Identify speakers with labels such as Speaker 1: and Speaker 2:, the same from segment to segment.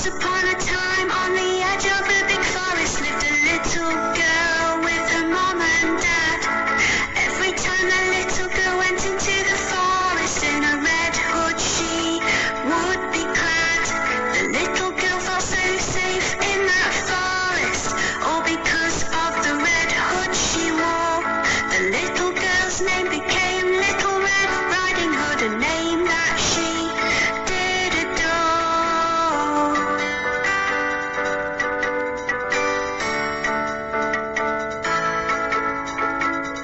Speaker 1: Once upon a time, on the edge of a big forest, lived a little girl with her mom and dad. Every time the little girl went into the forest in a red hood, she would be clad. The little girl felt so safe in that forest, all because of the red hood she wore. The little girl's name became Little Red Riding Hood, a name that she did adore.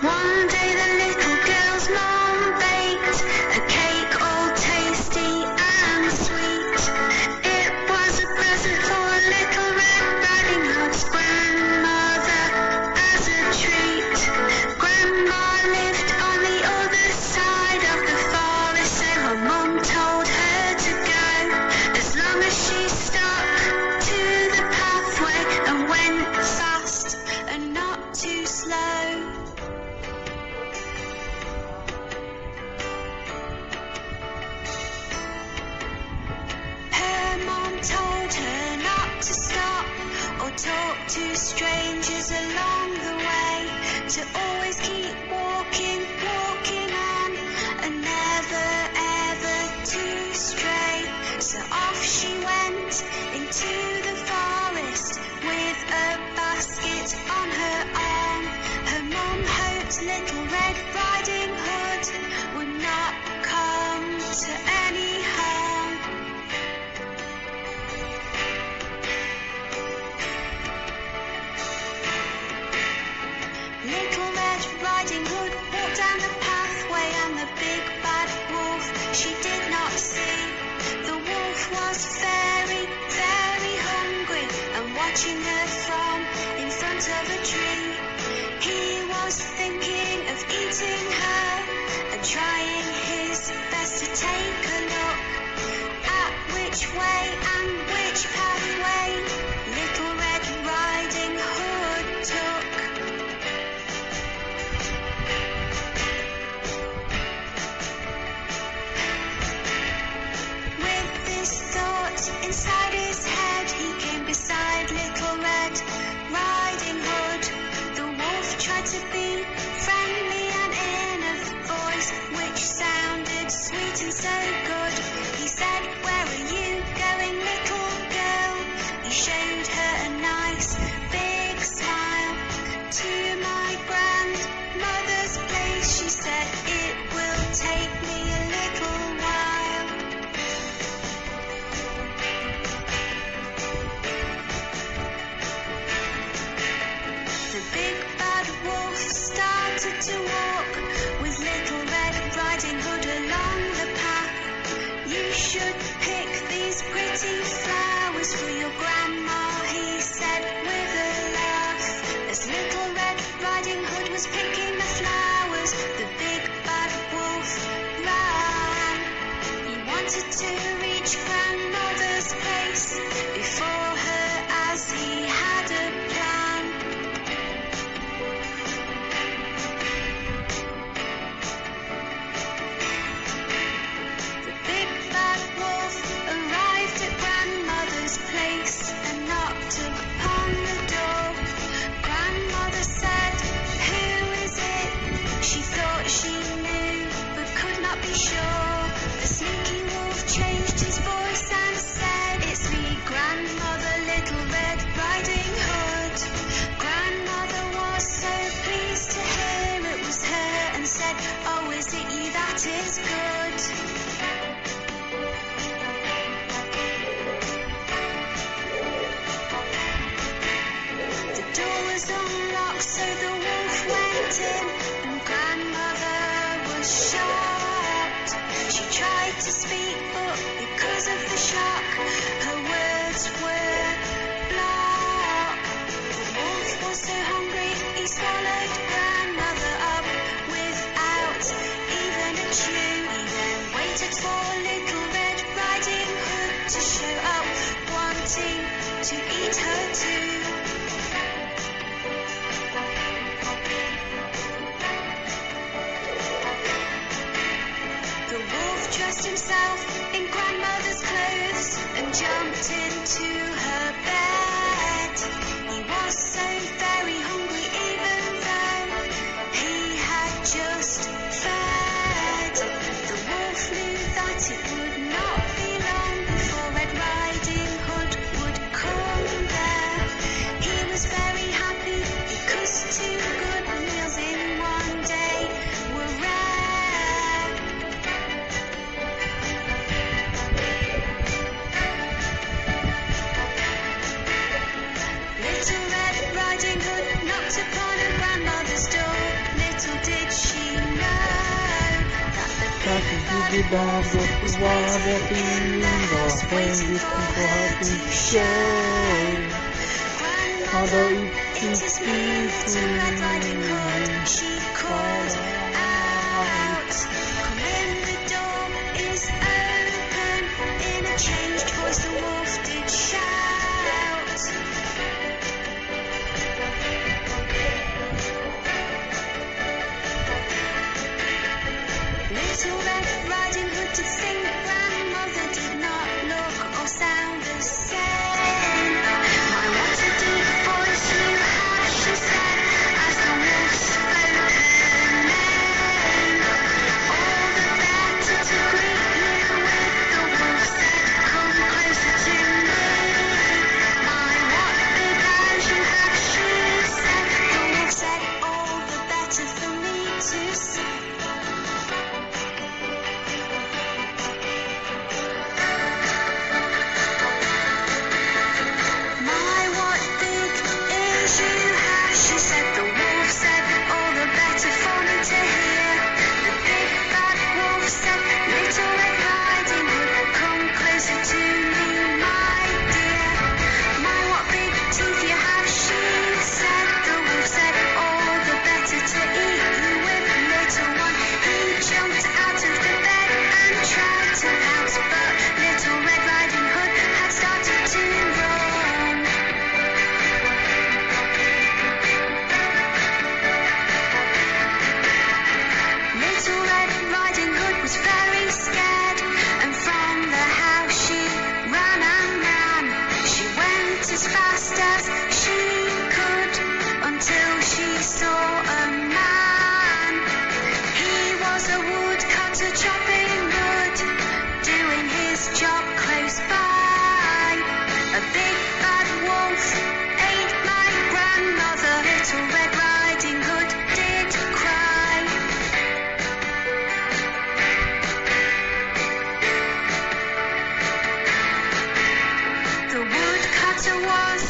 Speaker 1: One day the little girl's mom baked a cake all tasty and sweet. It was a present for Little Red Riding Hood's grandmother as a treat. Grandma lived on the other side of the forest, so her mum told her to go, as long as she stuck to the pathway and went fast and not too slow. Her mom told her not to stop or talk to strangers along the way, to always keep walking, walking on, and never ever to stray. So off she went into the forest with a basket on her arm. Her mom hoped Little Red Riding Hood would not come to any harm. Little Red Riding Hood walked down the pathway, and the big bad wolf she did not see. The wolf was very, very hungry and watching her from in front of a tree. He was thinking of eating her and trying his best to take a look at which way and which pathway Little Red Riding Hood took. With this thought inside his head, he came beside Little Red Riding Hood. The wolf tried to be friendly and in a voice which sounded sweet and so good. He said, "Where are you going, little girl?" He showed her a nice big smile. "To my grandmother's place," she said, "it will take me a little while." The big bad wolf started to walk with Little Red Riding Hood along the path. "You should pick these pretty flowers for your grandma," he said with a laugh. As Little Red Riding Hood was picking the flowers, the big bad wolf ran. He wanted to reach grandmother's place before her, as he had a plan. The big bad wolf arrived at grandmother's place and knocked upon the door. Grandmother said, "Who is it?" She thought she knew, but could not be sure. The sneaky wolf changed his voice and said, "It's me, grandmother, Little Red Riding Hood." Grandmother was so pleased to hear it was her and said, "Oh, is it you? That is good." The door was unlocked, so the wolf went in, and grandmother was shocked. She tried to speak, but because of the shock, her words were blocked. The wolf was so hungry, he swallowed grandmother up without even a chew. He then waited for Little Red Riding Hood to show up, wanting to eat her too. The wolf dressed himself in grandmother's clothes and jumped into
Speaker 2: the band of the one that in the friendly people have been shown. Although it is beautiful,
Speaker 1: Red Riding Hood, she called out. Come in, the door is open. In a changed voice, the wolf did shout. Little Red Riding Hood, to think grandmother did not look or sound the same. My, what a deep voice you have, she said, as the wolf spoke her name. All the better to greet you with, the wolf said, come closer to me. My, what big eyes you have, she said. The wolf said, all the better for me to see. My, what big ears you have, she said. The wolf said, all the better for me to hear. The big bad wolf said, Little Red Riding Hood, come closer to me, my dear. My, what big teeth you have, she said. The wolf said, all the better to eat you with, little one. He jumped out of the bed and tried to pounce, but Little Red Riding Hood had started to run. Little Red Riding Hood was very scared, and from the house she ran and ran. She went as fast as she could until she saw a man. He was a woodcutter chopping wood, doing his job close by. A big bad wolf ate my grandmother. Little Red Riding Hood did cry. The woodcutter was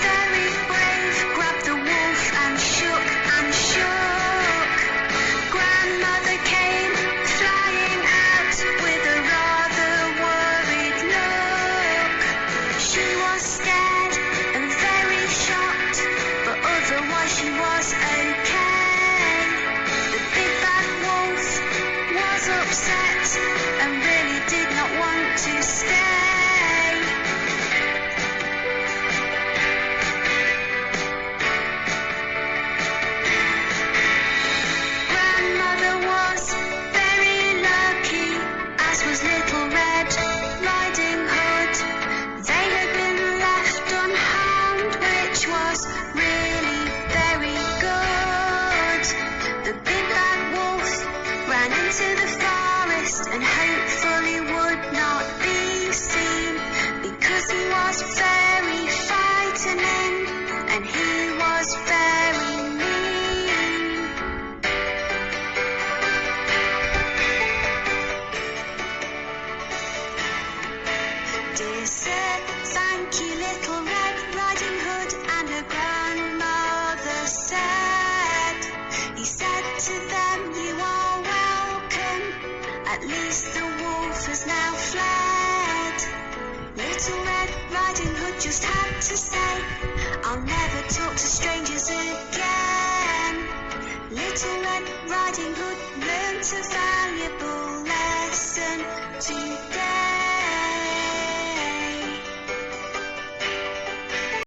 Speaker 1: very brave, grabbed the wolf and shook and shook. Grandmother came flying out with a rather worried look. She was scared and very shocked, but otherwise she was okay. The big bad wolf was upset and really did not want to stay. Grandmother was very lucky, as was Little Red Riding Hood. They had been left unharmed, which was really very good. The big bad wolf ran into the forest and hopefully would not be seen, because he was very frightening and he was very mean. Dear sir, thank you, Little Red Riding Hood, and her grandmother said. He said to them, you are welcome, at least the wolf has now fled. Little Red Riding Hood just had to say, I'll never talk to strangers again. Little Red Riding Hood learnt a valuable lesson to